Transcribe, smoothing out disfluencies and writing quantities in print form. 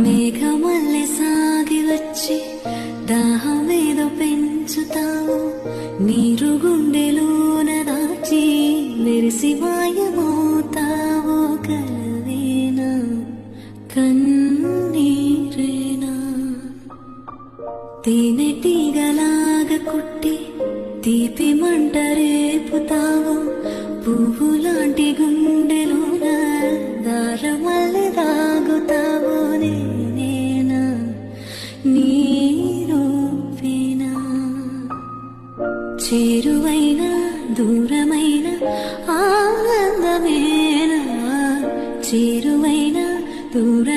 మేఘమల్లె సాగి వచ్చి దాహమేదో పెంచుతావు, నీరు గుండెలోన దాచి మెరిసి మాయమవుతావు. కలవేనా కన్నీరేనా తేనెటీగలాగా కుట్టి తీపి మంట రేపుతావు, పువ్వులాంటి గుండెలోన దారమల్లె దాగుతావు. నేనేనా నీ రూపేనా చేరువైనా దూరమైన ఆనందమేనా, చేరువైనా దూర